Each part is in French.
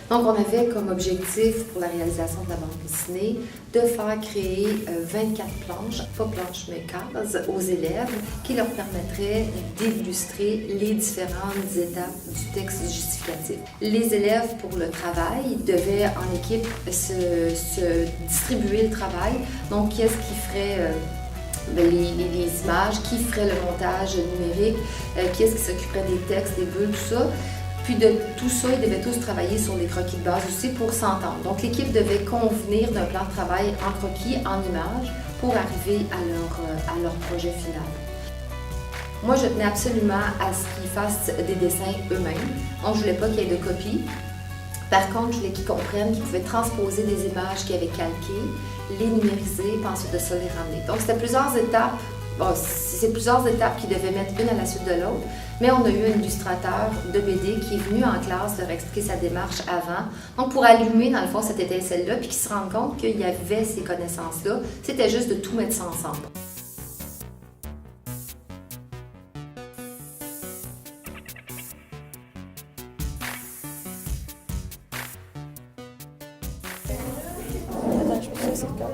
Donc, on avait comme objectif pour la réalisation de la bande dessinée de faire créer 24 planches, pas planches mais cases, aux élèves qui leur permettraient d'illustrer les différentes étapes du texte justificatif. Les élèves, pour le travail, devaient en équipe se distribuer le travail. Donc, qu'est-ce qui ferait les images, qui ferait le montage numérique, qui est-ce qui s'occuperait des textes, des bulles, tout ça. Puis de tout ça, ils devaient tous travailler sur des croquis de base aussi pour s'entendre. Donc l'équipe devait convenir d'un plan de travail en croquis, en images, pour arriver à leur projet final. Moi, je tenais absolument à ce qu'ils fassent des dessins eux-mêmes. Donc je ne voulais pas qu'il y ait de copies. Par contre, je voulais qu'ils comprennent qu'ils pouvaient transposer des images qu'ils avaient calquées, les numériser, puis ensuite de ça les ramener. Donc c'était plusieurs étapes. Bon, c'est plusieurs étapes qu'ils devaient mettre une à la suite de l'autre, mais on a eu un illustrateur de BD qui est venu en classe leur expliquer sa démarche avant. Donc, pour allumer, dans le fond, cette étincelle-là, puis qu'ils se rendent compte qu'il y avait ces connaissances-là, c'était juste de tout mettre ça ensemble. Attends, je peux c'est le cas.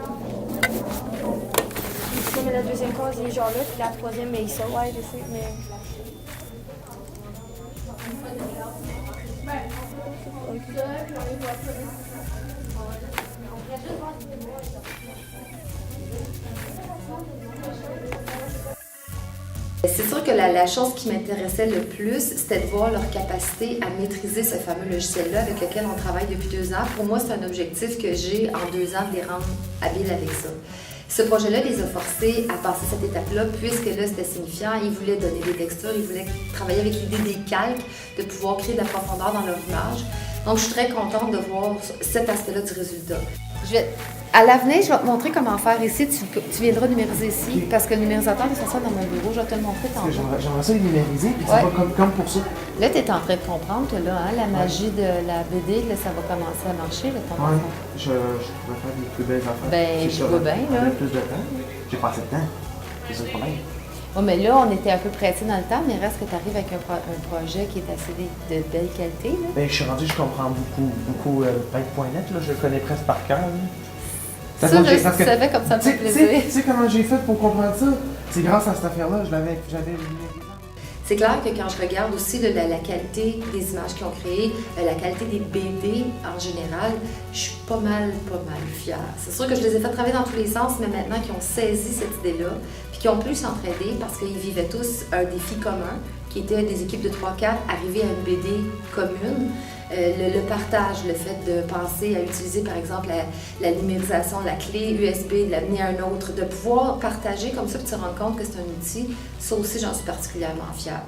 Non, mais la deuxième case, il est genre là, puis la troisième, mais il sort. Ouais, je sais, mais. C'est sûr que la chose qui m'intéressait le plus, c'était de voir leur capacité à maîtriser ce fameux logiciel-là avec lequel on travaille depuis 2 ans. Pour moi, c'est un objectif que j'ai en 2 ans de les rendre habiles avec ça. Ce projet-là les a forcés à passer cette étape-là, puisque là, c'était signifiant. Ils voulaient donner des textures, ils voulaient travailler avec l'idée des calques, de pouvoir créer de la profondeur dans leur image. Donc, je suis très contente de voir cet aspect-là du résultat. À l'avenir, je vais te montrer comment faire ici. Tu viendras numériser ici, parce que le numérisateur est censé dans mon bureau. Je vais te le montrer tantôt. J'aimerais ça les numériser, puis ça va comme pour ça. Là, tu es en train de comprendre, toi, là, hein, la magie de la BD, là, ça va commencer à marcher. Là, je pourrais faire des plus belles affaires. Ben, je vois bien, là. Avec plus de temps. J'ai pas assez de temps. C'est ça le problème. Oui, mais là, on était un peu pressés dans le temps, mais reste que tu arrives avec un projet qui est assez de belle qualité. Là. Ben, je suis rendu, je comprends beaucoup Paint.net, là, je le connais presque par cœur. Ça, je savais comme ça me fait plaisir. Tu sais comment j'ai fait pour comprendre ça? C'est grâce à cette affaire-là, j'avais C'est clair que quand je regarde aussi la qualité des images qu'ils ont créées, la qualité des BD en général, je suis pas mal fière. C'est sûr que je les ai fait travailler dans tous les sens, mais maintenant qu'ils ont saisi cette idée-là, puis qu'ils ont pu s'entraider parce qu'ils vivaient tous un défi commun, qui était des équipes de 3-4, arriver à une BD commune. Le partage, le fait de penser à utiliser par exemple la numérisation, la clé USB, de l'amener à un autre, de pouvoir partager comme ça et de se rendre compte que c'est un outil, ça aussi j'en suis particulièrement fière.